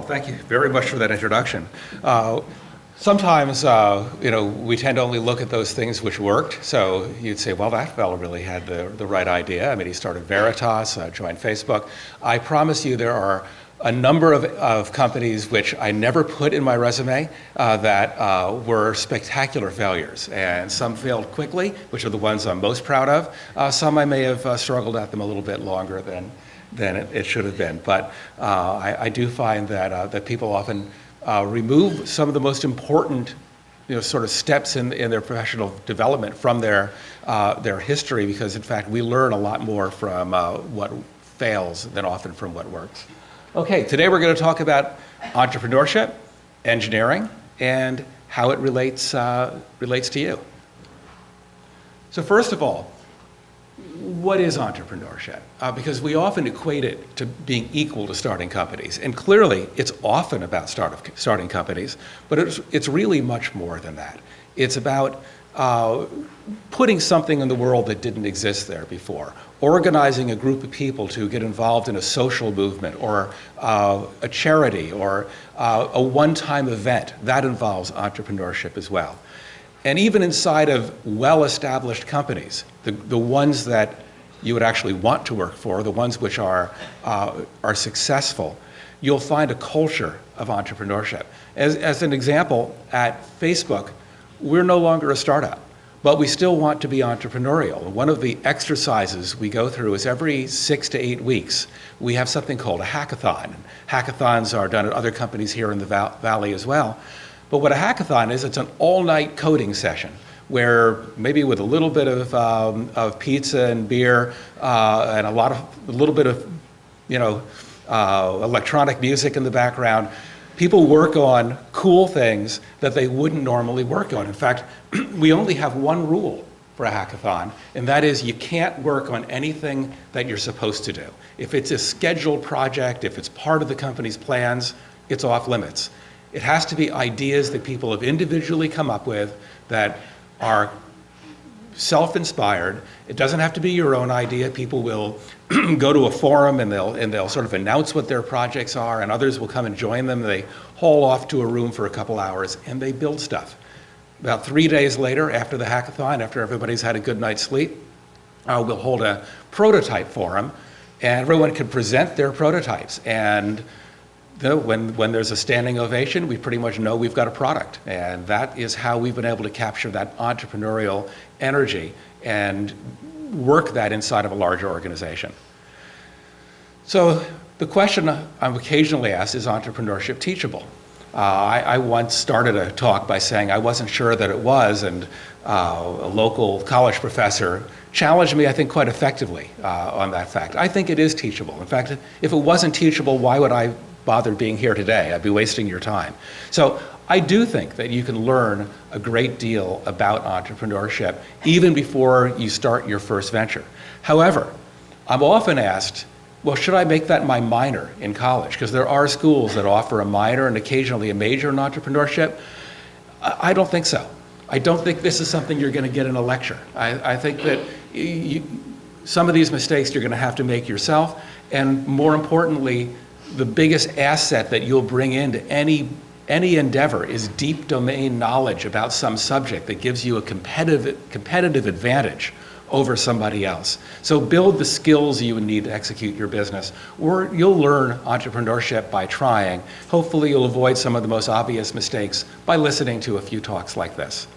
thank you very much for that introduction. Sometimes, we tend to only look at those things which worked. So you'd say, well, that fellow really had the right idea. I mean, he started Veritas, joined Facebook. I promise you there are a number of companies which I never put in my resume that were spectacular failures. And some failed quickly, which are the ones I'm most proud of. Some I may have struggled at them a little bit longer than it should have been. But I do find that people often remove some of the most important sort of steps in their professional development from their history, because in fact we learn a lot more from what fails than often from what works. Okay, today we're going to talk about entrepreneurship, engineering, and how it relates to you. So first of all, what is entrepreneurship? Because we often equate it to being equal to starting companies. And clearly, it's often about starting companies, but it's really much more than that. It's about putting something in the world that didn't exist there before, organizing a group of people to get involved in a social movement or a charity or a one-time event. That involves entrepreneurship as well. And even inside of well-established companies, the ones that you would actually want to work for, the ones which are successful, you'll find a culture of entrepreneurship. As an example, at Facebook, we're no longer a startup, but we still want to be entrepreneurial. One of the exercises we go through is every 6 to 8 weeks, we have something called a hackathon. Hackathons are done at other companies here in the Valley as well. But what a hackathon is, it's an all-night coding session where maybe with a little bit of pizza and beer and a little bit of electronic music in the background, people work on cool things that they wouldn't normally work on. In fact, we only have one rule for a hackathon, and that is you can't work on anything that you're supposed to do. If it's a scheduled project, if it's part of the company's plans, it's off limits. It has to be ideas that people have individually come up with that are self-inspired. It doesn't have to be your own idea. People will go to a forum and they'll sort of announce what their projects are, and others will come and join them. They haul off to a room for a couple hours and they build stuff. About 3 days later, after the hackathon, after everybody's had a good night's sleep, we'll hold a prototype forum, and everyone can present their prototypes. And when there's a standing ovation, we pretty much know we've got a product. And that is how we've been able to capture that entrepreneurial energy and work that inside of a larger organization. So the question I'm occasionally asked is entrepreneurship teachable? I once started a talk by saying I wasn't sure that it was, and a local college professor challenged me, I think, quite effectively on that fact. I think it is teachable. In fact, if it wasn't teachable, why would I bother being here today? I'd be wasting your time. So I do think that you can learn a great deal about entrepreneurship even before you start your first venture. However, I'm often asked, well, should I make that my minor in college? Because there are schools that offer a minor and occasionally a major in entrepreneurship. I don't think so. I don't think this is something you're going to get in a lecture. I think that some of these mistakes you're going to have to make yourself, and more importantly, the biggest asset that you'll bring into any endeavor is deep domain knowledge about some subject that gives you a competitive advantage over somebody else. So build the skills you would need to execute your business, or you'll learn entrepreneurship by trying. Hopefully you'll avoid some of the most obvious mistakes by listening to a few talks like this.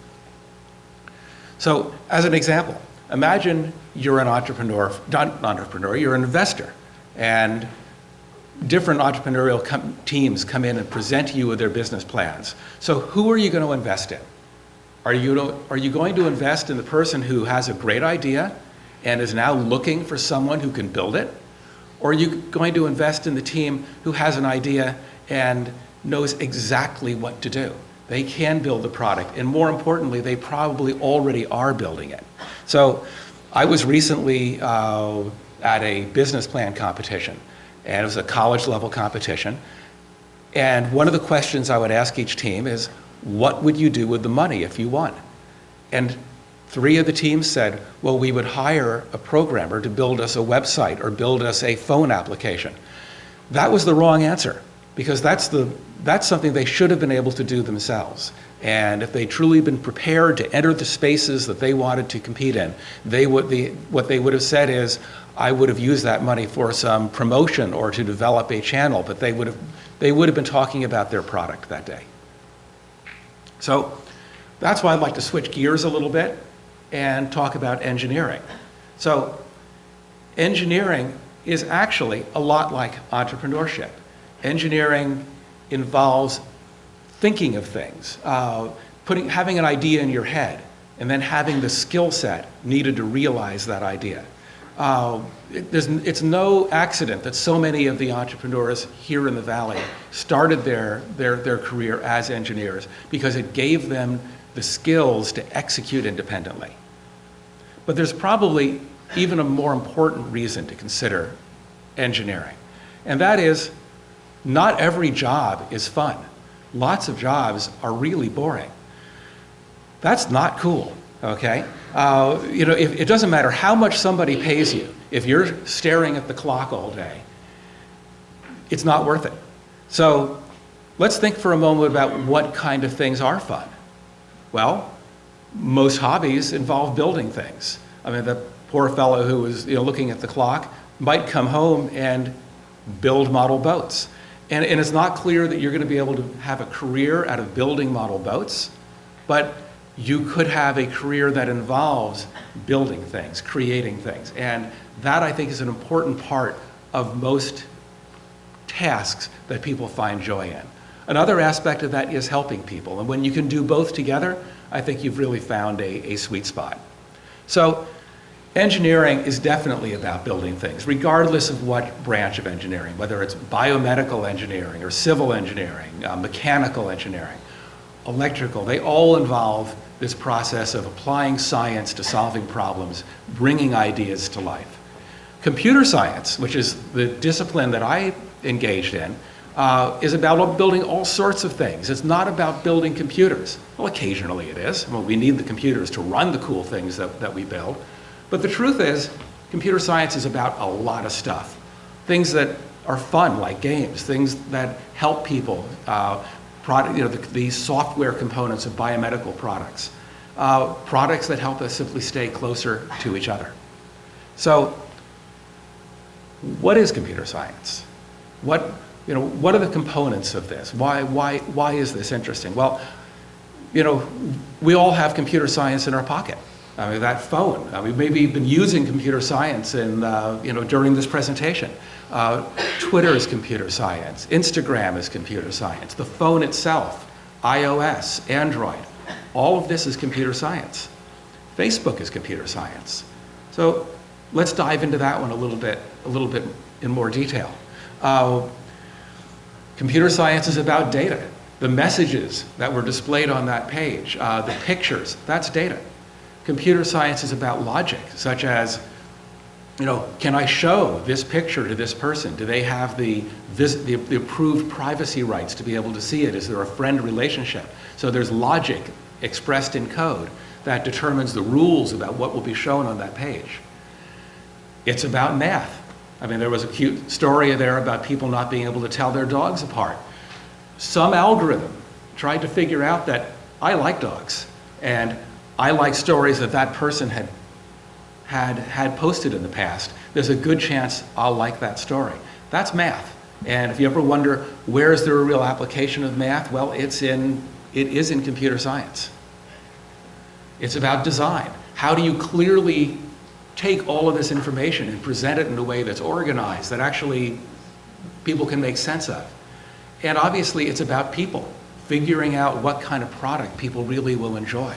So as an example, imagine you're an you're an investor, and different entrepreneurial teams come in and present you with their business plans. So who are you going to invest in? Are you going to invest in the person who has a great idea and is now looking for someone who can build it? Or are you going to invest in the team who has an idea and knows exactly what to do? They can build the product, and more importantly, they probably already are building it. So I was recently at a business plan competition, and it was a college level competition. And one of the questions I would ask each team is, what would you do with the money if you won? And 3 of the teams said, well, we would hire a programmer to build us a website or build us a phone application. That was the wrong answer, because that's something they should have been able to do themselves. And if they truly been prepared to enter the spaces that they wanted to compete in, what they would have said is, I would have used that money for some promotion or to develop a channel, but they would have been talking about their product that day. So that's why I'd like to switch gears a little bit and talk about engineering. So engineering is actually a lot like entrepreneurship. Engineering involves thinking of things, having an idea in your head, and then having the skill set needed to realize that idea. It's no accident that so many of the entrepreneurs here in the Valley started their career as engineers, because it gave them the skills to execute independently. But there's probably even a more important reason to consider engineering, and that is not every job is fun. Lots of jobs are really boring. That's not cool, okay? It doesn't matter how much somebody pays you. If you're staring at the clock all day, it's not worth it. So let's think for a moment about what kind of things are fun. Well, most hobbies involve building things. I mean, the poor fellow who was looking at the clock might come home and build model boats. And it's not clear that you're going to be able to have a career out of building model boats, but you could have a career that involves building things, creating things. And that, I think, is an important part of most tasks that people find joy in. Another aspect of that is helping people. And when you can do both together, I think you've really found a sweet spot. So engineering is definitely about building things, regardless of what branch of engineering, whether it's biomedical engineering or civil engineering, mechanical engineering, electrical. They all involve this process of applying science to solving problems, bringing ideas to life. Computer science, which is the discipline that I engaged in, is about building all sorts of things. It's not about building computers. Well, occasionally it is. Well, we need the computers to run the cool things that we build. But the truth is, computer science is about a lot of stuff. Things that are fun, like games, things that help people, the software components of biomedical products, products that help us simply stay closer to each other. So, what is computer science? What are the components of this? Why is this interesting? Well, we all have computer science in our pocket. I mean, that phone. We've maybe been using computer science during this presentation. Twitter is computer science. Instagram is computer science. The phone itself, iOS, Android, all of this is computer science. Facebook is computer science. So let's dive into that one a little bit in more detail. Computer science is about data. The messages that were displayed on that page, the pictures, that's data. Computer science is about logic, such as, can I show this picture to this person? Do they have the approved privacy rights to be able to see it? Is there a friend relationship? So there's logic expressed in code that determines the rules about what will be shown on that page. It's about math. I mean, there was a cute story there about people not being able to tell their dogs apart. Some algorithm tried to figure out that I like dogs, and I like stories that person had posted in the past. There's a good chance I'll like that story. That's math. And if you ever wonder, where is there a real application of math? Well, it is in computer science. It's about design. How do you clearly take all of this information and present it in a way that's organized, that actually people can make sense of? And obviously, it's about people, figuring out what kind of product people really will enjoy.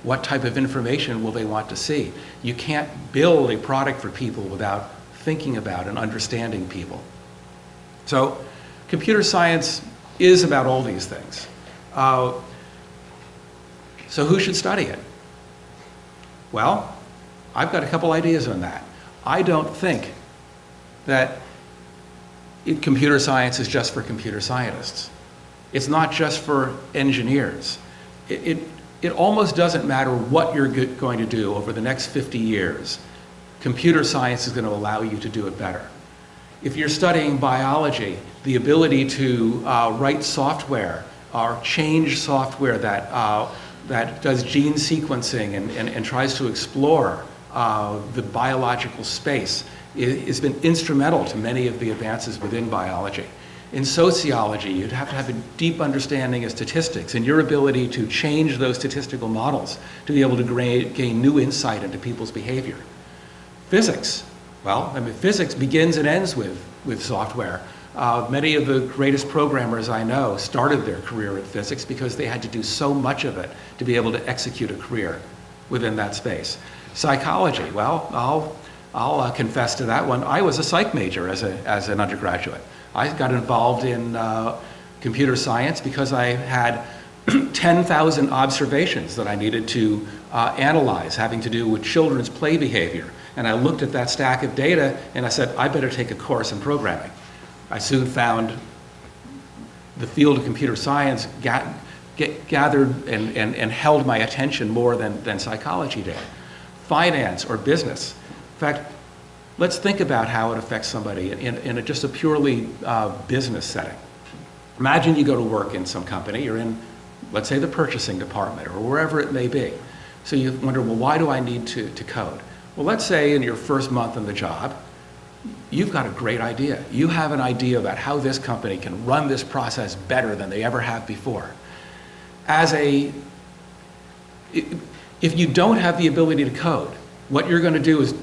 What type of information will they want to see? You can't build a product for people without thinking about and understanding people. So computer science is about all these things. So who should study it? Well, I've got a couple ideas on that. I don't think that computer science is just for computer scientists. It's not just for engineers. It almost doesn't matter what you're going to do over the next 50 years. Computer science is going to allow you to do it better. If you're studying biology, the ability to write software or change software that does gene sequencing and tries to explore the biological space has been instrumental to many of the advances within biology. In sociology, you'd have to have a deep understanding of statistics and your ability to change those statistical models to be able to gain new insight into people's behavior. Physics, well, I mean, physics begins and ends with software. Many of the greatest programmers I know started their career in physics because they had to do so much of it to be able to execute a career within that space. Psychology, well, I'll confess to that one. I was a psych major as an undergraduate. I got involved in computer science because I had 10,000 observations that I needed to analyze, having to do with children's play behavior. And I looked at that stack of data and I said, I better take a course in programming. I soon found the field of computer science gathered and held my attention more than psychology did. Finance or business. In fact, let's think about how it affects somebody in just a purely business setting. Imagine you go to work in some company, you're in, let's say, the purchasing department or wherever it may be. So you wonder, well, why do I need to code? Well, let's say in your first month on the job, you've got a great idea. You have an idea about how this company can run this process better than they ever have before. If you don't have the ability to code, what you're going to do is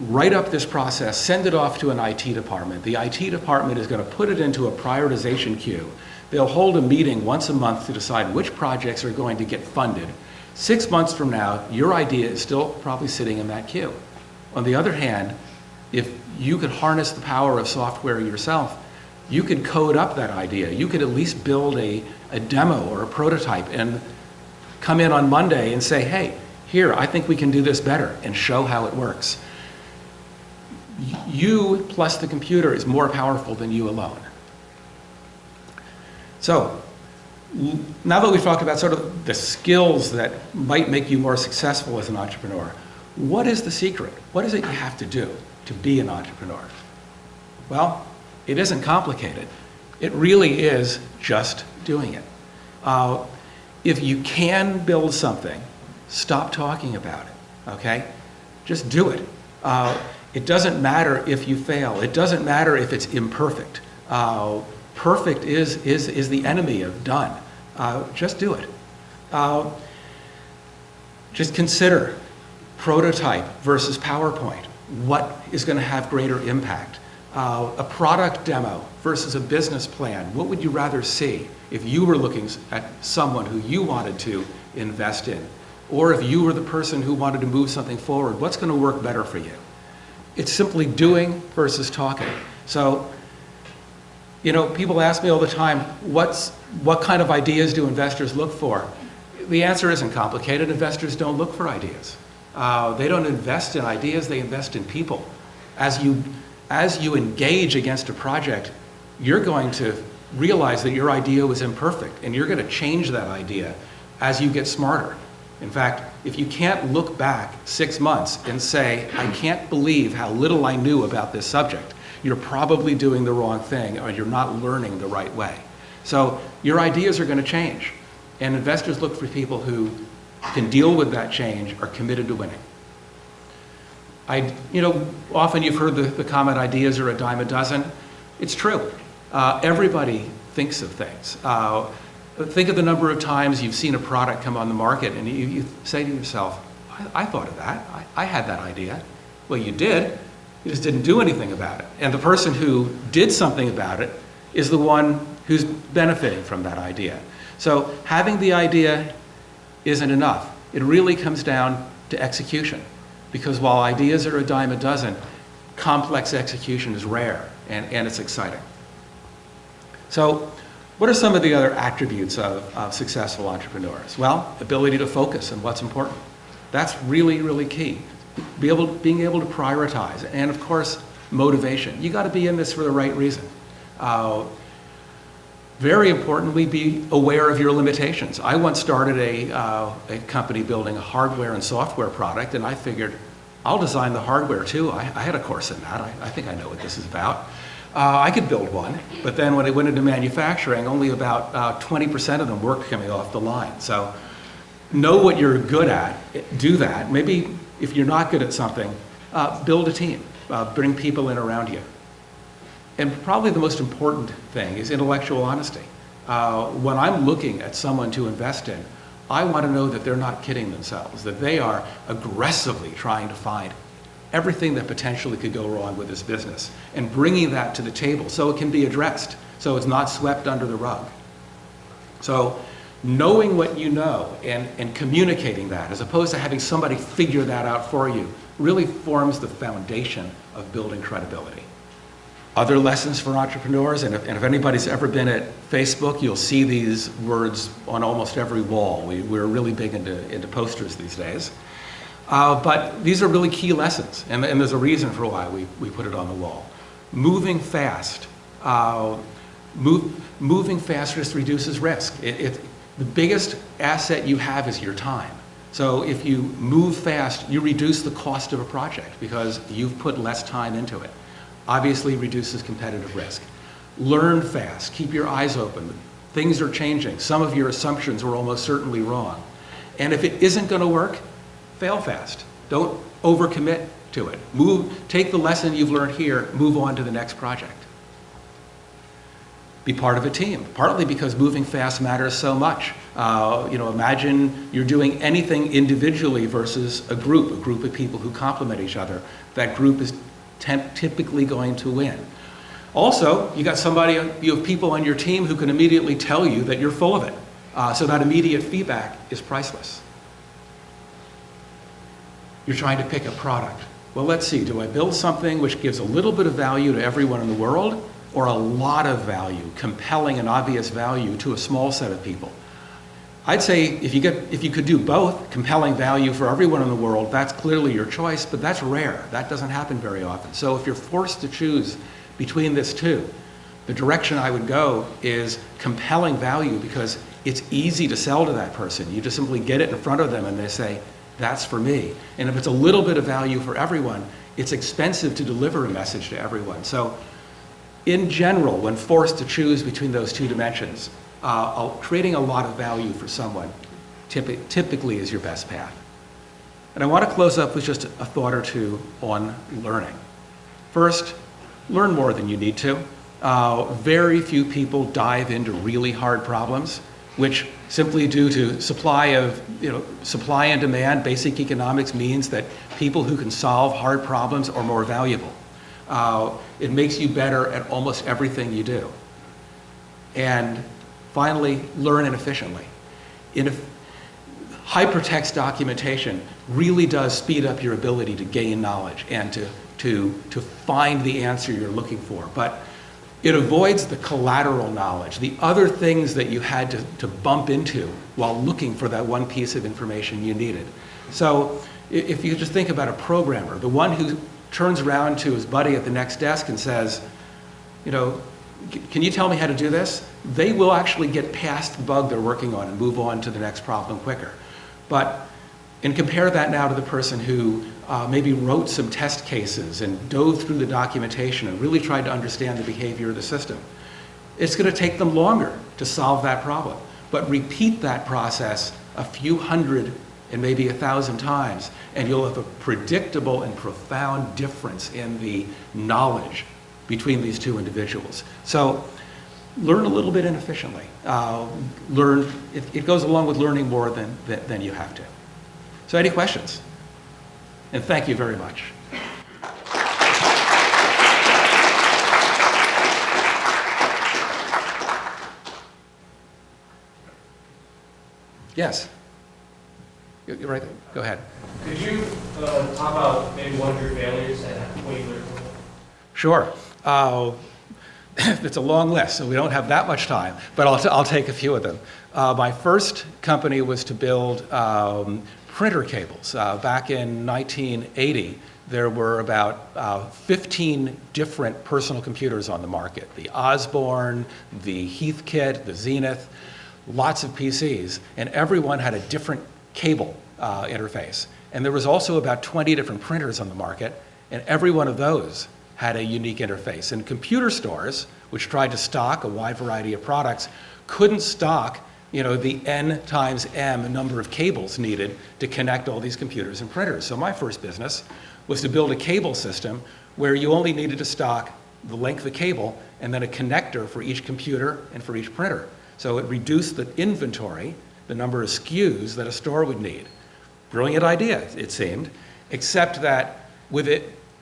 write up this process, send it off to an IT department. The IT department is going to put it into a prioritization queue. They'll hold a meeting once a month to decide which projects are going to get funded. 6 months from now, your idea is still probably sitting in that queue. On the other hand, if you could harness the power of software yourself, you could code up that idea. You could at least build a demo or a prototype and come in on Monday and say, hey, here, I think we can do this better, and show how it works. You plus the computer is more powerful than you alone. So, now that we've talked about sort of the skills that might make you more successful as an entrepreneur, what is the secret? What is it you have to do to be an entrepreneur? Well, it isn't complicated. It really is just doing it. If you can build something, stop talking about it, okay? Just do it. It doesn't matter if you fail. It doesn't matter if it's imperfect. Perfect is the enemy of done. Just do it. Just consider prototype versus PowerPoint. What is going to have greater impact? A product demo versus a business plan. What would you rather see if you were looking at someone who you wanted to invest in? Or if you were the person who wanted to move something forward, what's going to work better for you? It's simply doing versus talking. So, you know, people ask me all the time, what kind of ideas do investors look for? The answer isn't complicated. Investors don't look for ideas. They don't invest in ideas, they invest in people. As you engage against a project, you're going to realize that your idea was imperfect, and you're going to change that idea as you get smarter. In fact, if you can't look back 6 months and say, I can't believe how little I knew about this subject, you're probably doing the wrong thing, or you're not learning the right way. So your ideas are going to change, and investors look for people who can deal with that change, are committed to winning. Often you've heard the comment, ideas are a dime a dozen. It's true. Everybody thinks of things. Think of the number of times you've seen a product come on the market and you say to yourself, I thought of that. I had that idea. Well, you did. You just didn't do anything about it. And the person who did something about it is the one who's benefiting from that idea. So having the idea isn't enough. It really comes down to execution. Because while ideas are a dime a dozen, complex execution is rare and it's exciting. So what are some of the other attributes of successful entrepreneurs? Well, ability to focus on what's important. That's really, really key. Being able to prioritize, and of course, motivation. You got to be in this for the right reason. Very importantly, be aware of your limitations. I once started a company building a hardware and software product, and I figured I'll design the hardware too. I had a course in that. I think I know what this is about. I could build one, but then when I went into manufacturing, only about 20% of them worked coming off the line. So know what you're good at, do that. Maybe if you're not good at something, build a team, bring people in around you. And probably the most important thing is intellectual honesty. When I'm looking at someone to invest in, I want to know that they're not kidding themselves, that they are aggressively trying to find everything that potentially could go wrong with this business and bringing that to the table so it can be addressed, so it's not swept under the rug. So knowing what you know and communicating that, as opposed to having somebody figure that out for you, really forms the foundation of building credibility. Other lessons for entrepreneurs, and if anybody's ever been at Facebook, you'll see these words on almost every wall. We're really big into posters these days. But these are really key lessons, and there's a reason for why we put it on the wall. Moving fast. Moving fast just reduces risk. The biggest asset you have is your time. So if you move fast, you reduce the cost of a project because you've put less time into it. Obviously reduces competitive risk. Learn fast, keep your eyes open. Things are changing. Some of your assumptions were almost certainly wrong. And if it isn't going to work, fail fast. Don't overcommit to it. Take the lesson you've learned here, move on to the next project. Be part of a team, partly because moving fast matters so much. Imagine you're doing anything individually versus a group of people who complement each other. That group is typically going to win. Also, you have people on your team who can immediately tell you that you're full of it. So that immediate feedback is priceless. You're trying to pick a product. Well, let's see, do I build something which gives a little bit of value to everyone in the world, or a lot of value, compelling and obvious value to a small set of people? I'd say if you could do both, compelling value for everyone in the world, that's clearly your choice, but that's rare. That doesn't happen very often. So if you're forced to choose between this two, the direction I would go is compelling value, because it's easy to sell to that person. You just simply get it in front of them and they say, that's for me. And if it's a little bit of value for everyone, it's expensive to deliver a message to everyone. So in general, when forced to choose between those two dimensions, creating a lot of value for someone typically is your best path. And I want to close up with just a thought or two on learning. First, learn more than you need to. Very few people dive into really hard problems, which simply due to supply and demand, basic economics means that people who can solve hard problems are more valuable. It makes you better at almost everything you do. And finally, learn inefficiently. Hypertext documentation really does speed up your ability to gain knowledge and to find the answer you're looking for. But it avoids the collateral knowledge, the other things that you had to bump into while looking for that one piece of information you needed. So if you just think about a programmer, the one who turns around to his buddy at the next desk and says, can you tell me how to do this? They will actually get past the bug they're working on and move on to the next problem quicker. And compare that now to the person who maybe wrote some test cases and dove through the documentation and really tried to understand the behavior of the system. It's going to take them longer to solve that problem. But repeat that process a few hundred and maybe 1,000 times, and you'll have a predictable and profound difference in the knowledge between these two individuals. So learn a little bit inefficiently. It goes along with learning more than you have to. So any questions? And thank you very much. Yes. You're right there. Go ahead. Could you talk about maybe one of your failures and what you learned from it? Sure. It's a long list, so we don't have that much time, but I'll take a few of them. My first company was to build printer cables. Back in 1980, there were about 15 different personal computers on the market. The Osborne, the Heathkit, the Zenith, lots of PCs, and everyone had a different cable interface. And there was also about 20 different printers on the market, and every one of those had a unique interface. And computer stores, which tried to stock a wide variety of products, couldn't stock the N times M number of cables needed to connect all these computers and printers. So my first business was to build a cable system where you only needed to stock the length of cable and then a connector for each computer and for each printer. So it reduced the inventory, the number of SKUs that a store would need. Brilliant idea, it seemed, except that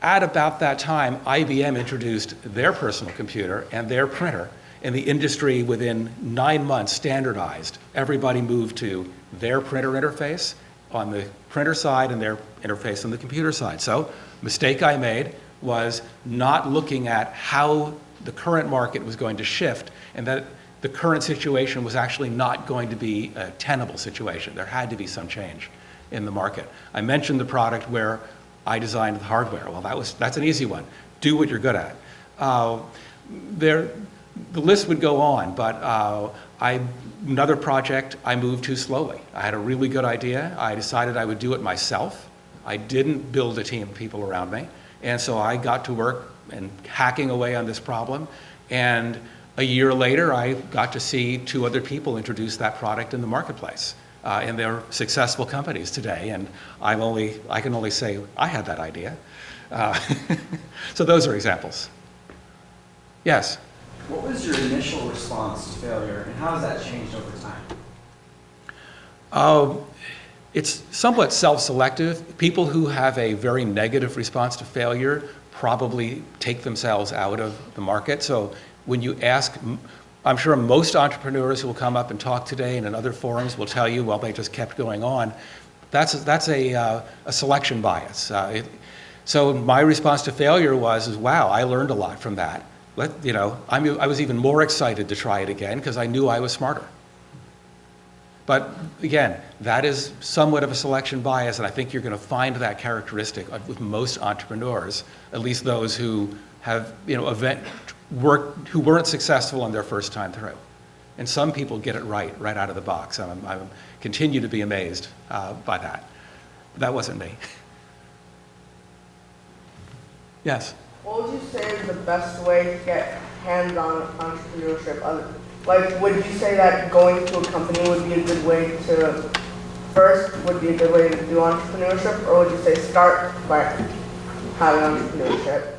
at about that time, IBM introduced their personal computer and their printer, and the industry within 9 months standardized. Everybody moved to their printer interface on the printer side and their interface on the computer side. So, mistake I made was not looking at how the current market was going to shift, and that the current situation was actually not going to be a tenable situation. There had to be some change in the market. I mentioned the product where I designed the hardware. Well, that's an easy one. Do what you're good at. The list would go on, but another project I moved too slowly. I had a really good idea. I decided I would do it myself. I didn't build a team of people around me. And so I got to work and hacking away on this problem. And a year later, I got to see 2 other people introduce that product in the marketplace. And they're successful companies today. And I can only say I had that idea. So those are examples. Yes? What was your initial response to failure, and how has that changed over time? It's somewhat self-selective. People who have a very negative response to failure probably take themselves out of the market. So when you ask, I'm sure most entrepreneurs who will come up and talk today and in other forums will tell you, well, they just kept going on. That's a selection bias. So my response to failure was, wow, I learned a lot from that. I was even more excited to try it again because I knew I was smarter. But again, that is somewhat of a selection bias, and I think you're going to find that characteristic with most entrepreneurs, at least those who have, who weren't successful on their first time through. And some people get it right out of the box. I continue to be amazed by that. That wasn't me. Yes? What would you say is the best way to get hands-on entrepreneurship? Like, would you say that going to a company would be a good way to, would be a good way to do entrepreneurship? Or would you say start by having entrepreneurship?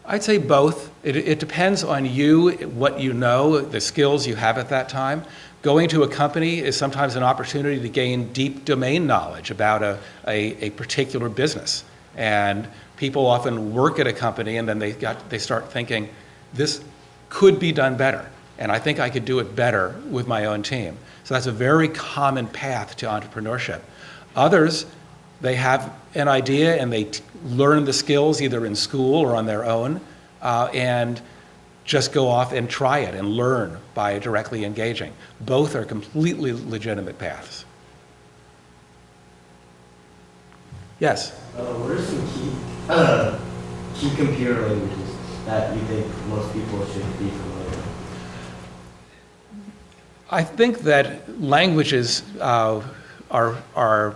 I'd say both. It depends on you, what you know, the skills you have at that time. Going to a company is sometimes an opportunity to gain deep domain knowledge about a particular business. And people often work at a company and then they start thinking, this could be done better. And I think I could do it better with my own team. So that's a very common path to entrepreneurship. Others, they have an idea and they learn the skills either in school or on their own and just go off and try it and learn by directly engaging. Both are completely legitimate paths. Yes? What are some key computer languages that you think most people should be familiar with? I think that languages are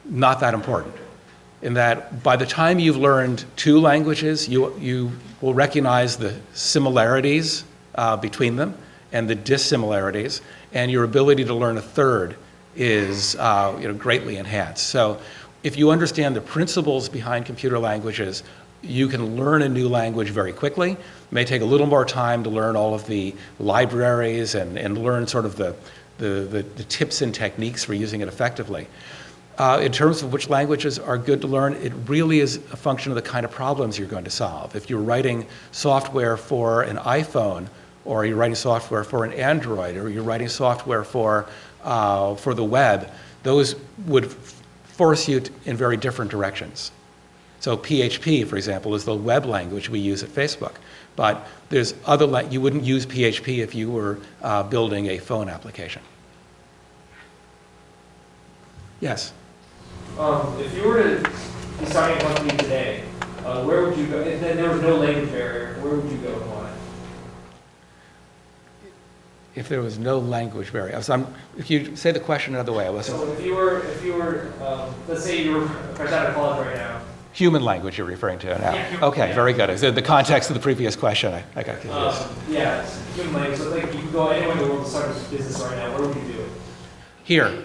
not that important, in that by the time you've learned 2 languages, you will recognize the similarities between them and the dissimilarities, and your ability to learn a third is greatly enhanced. So if you understand the principles behind computer languages, you can learn a new language very quickly. It may take a little more time to learn all of the libraries and learn sort of the tips and techniques for using it effectively. In terms of which languages are good to learn, it really is a function of the kind of problems you're going to solve. If you're writing software for an iPhone, or you're writing software for an Android, or you're writing software for the web, those would force you in very different directions. So PHP, for example, is the web language we use at Facebook. But there's you wouldn't use PHP if you were building a phone application. Yes? If you were to be starting a company today, where would you go? If there was no language barrier, where would you go and why? If there was no language barrier. So if you say the question another way, I wasn't. So if you were, let's say you were fresh out of college right now. Human language you're referring to now. Yeah, Okay, yeah. very good. So the context of the previous question, I got confused. Yeah, it's human language. So like you can go anywhere in the world to start a business right now. Where would you do it? Here.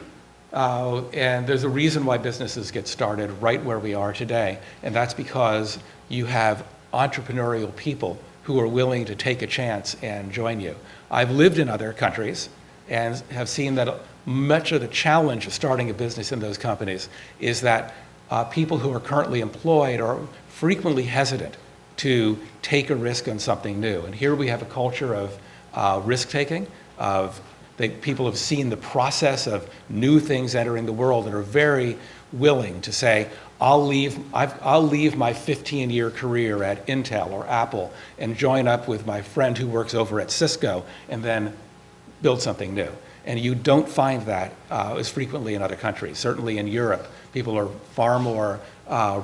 And there's a reason why businesses get started right where we are today, and that's because you have entrepreneurial people who are willing to take a chance and join you. I've lived in other countries and have seen that much of the challenge of starting a business in those companies is that people who are currently employed are frequently hesitant to take a risk on something new. And here we have a culture of risk-taking, people have seen the process of new things entering the world and are very willing to say, I'll leave my 15-year career at Intel or Apple and join up with my friend who works over at Cisco and then build something new. And you don't find that as frequently in other countries. Certainly in Europe, people are far more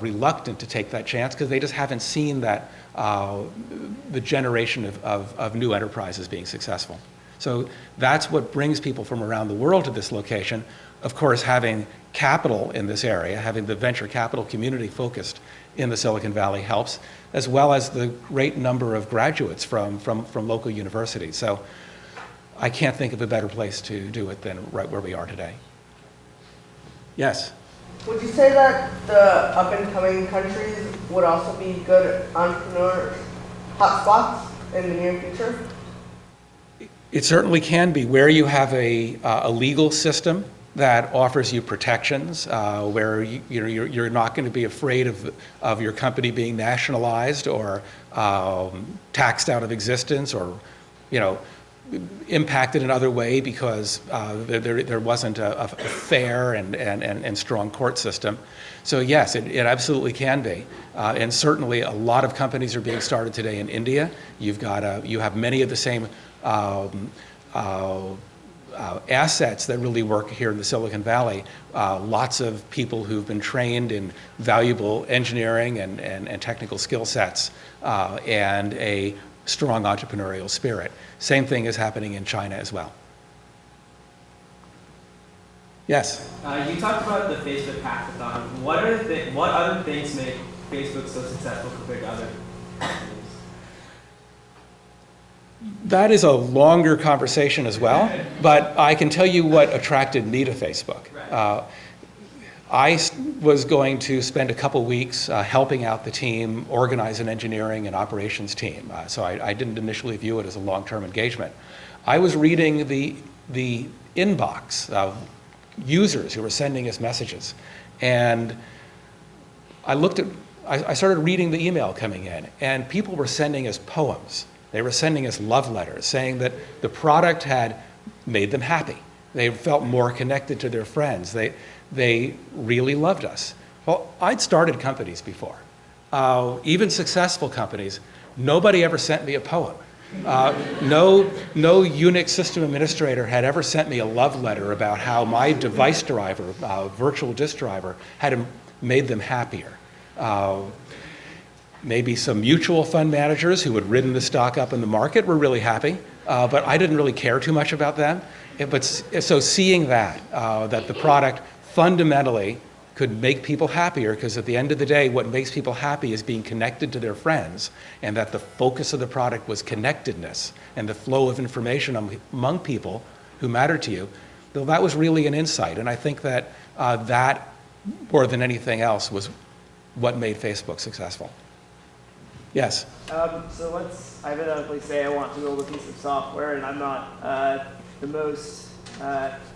reluctant to take that chance because they just haven't seen that the generation of new enterprises being successful. So that's what brings people from around the world to this location. Of course, having capital in this area, having the venture capital community focused in the Silicon Valley helps, as well as the great number of graduates from local universities. So I can't think of a better place to do it than right where we are today. Yes? Would you say that the up-and-coming countries would also be good entrepreneur hotspots in the near future? It certainly can be. Where you have a legal system that offers you protections, where you're not going to be afraid of your company being nationalized or taxed out of existence or impacted in other way because there wasn't a fair and strong court system. So yes, it absolutely can be. And certainly a lot of companies are being started today in India. You have many of the same assets that really work here in the Silicon Valley. Lots of people who've been trained in valuable engineering and technical skill sets and a strong entrepreneurial spirit. Same thing is happening in China as well. Yes? You talked about the Facebook hackathon. What other things make Facebook so successful compared to other companies? That is a longer conversation as well, but I can tell you what attracted me to Facebook. I was going to spend a couple weeks helping out the team, organize an engineering and operations team. So I didn't initially view it as a long-term engagement. I was reading the inbox of users who were sending us messages, and I started reading the email coming in, and people were sending us poems. They were sending us love letters saying that the product had made them happy. They felt more connected to their friends. They really loved us. Well, I'd started companies before, even successful companies. Nobody ever sent me a poem. No Unix system administrator had ever sent me a love letter about how my device driver, virtual disk driver, had made them happier. Maybe some mutual fund managers who had ridden the stock up in the market were really happy, but I didn't really care too much about them. So seeing that the product fundamentally could make people happier, because at the end of the day, what makes people happy is being connected to their friends, and that the focus of the product was connectedness and the flow of information among people who matter to you. Though that was really an insight, and I think that that, more than anything else, was what made Facebook successful. Yes? So let's hypothetically say I want to build a piece of software and I'm not the most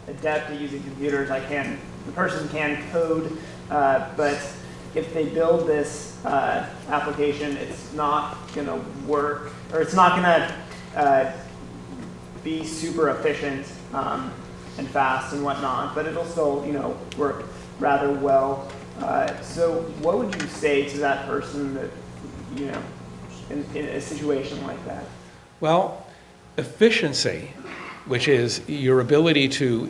adept at using computers. The person can code, but if they build this application, it's not going to work, or it's not going to be super efficient and fast and whatnot, but it'll still, work rather well. So what would you say to that person that, in a situation like that? Well, efficiency, which is your ability to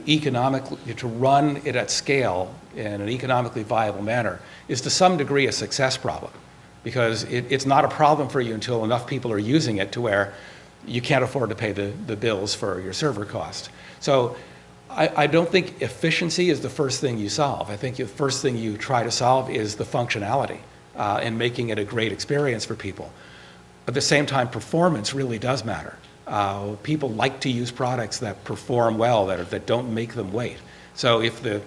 run it at scale in an economically viable manner, is to some degree a success problem, because it's not a problem for you until enough people are using it to where you can't afford to pay the bills for your server cost. So I don't think efficiency is the first thing you solve. I think the first thing you try to solve is the functionality and making it a great experience for people. At the same time, performance really does matter. People like to use products that perform well, that don't make them wait. So if the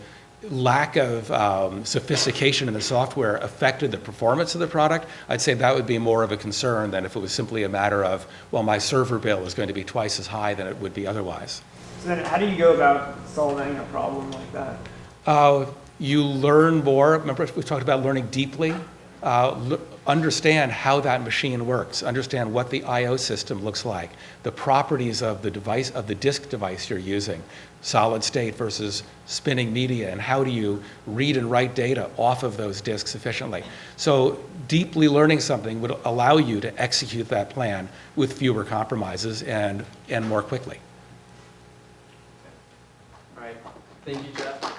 lack of sophistication in the software affected the performance of the product, I'd say that would be more of a concern than if it was simply a matter of, well, my server bill is going to be twice as high than it would be otherwise. So then how do you go about solving a problem like that? You learn more. Remember, we talked about learning deeply. Understand how that machine works. Understand what the I/O system looks like. The properties of the device, of the disk device you're using, solid state versus spinning media, and how do you read and write data off of those disks efficiently. So deeply learning something would allow you to execute that plan with fewer compromises and more quickly. All right. Thank you, Jeff.